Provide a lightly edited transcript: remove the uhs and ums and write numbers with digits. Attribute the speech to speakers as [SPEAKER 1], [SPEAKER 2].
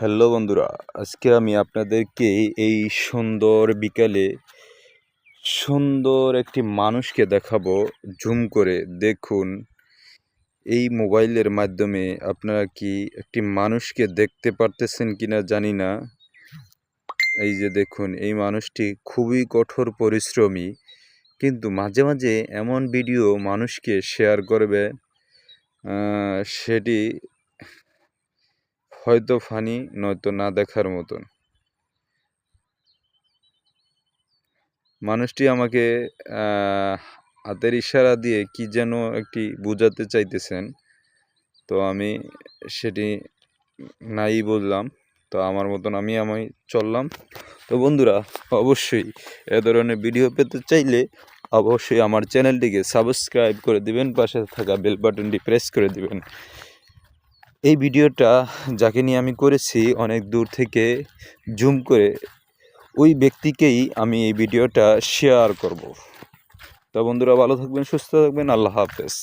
[SPEAKER 1] Hello বন্ধুরা, আজকে আমি আপনাদেরকে এই সুন্দর বিকালে সুন্দর একটি মানুষকে দেখাবো। জুম করে দেখুন, এই মোবাইলের মাধ্যমে আপনারা কি একটি মানুষকে দেখতে পারতেছেন কিনা জানি না। এই যে দেখুন, এই মানুষটি খুবই কঠোর পরিশ্রমী, কিন্তু মাঝে মাঝে এমন ভিডিও মানুষকে শেয়ার করবে, সেটি হয়তো ফানি নয়তো না দেখার মতন। মানুষটি আমাকে হাতের ইশারা দিয়ে কি যেন একটি বোঝাতে চাইতেছেন, তো আমি সেটি নাই বললাম। তো আমার মতন আমি চললাম। তো বন্ধুরা, অবশ্যই এ ধরনের ভিডিও পেতে চাইলে অবশ্যই আমার চ্যানেলটিকে সাবস্ক্রাইব করে দিবেন, পাশে থাকা বেল বাটনটি প্রেস করে দিবেন। এই ভিডিওটা যাকে নিয়ে আমি করেছি, অনেক দূর থেকে জুম করে ওই ব্যক্তিকেই আমি এই ভিডিওটা শেয়ার করব। তো বন্ধুরা, ভালো থাকবেন, সুস্থ থাকবেন, আল্লাহ হাফেজ।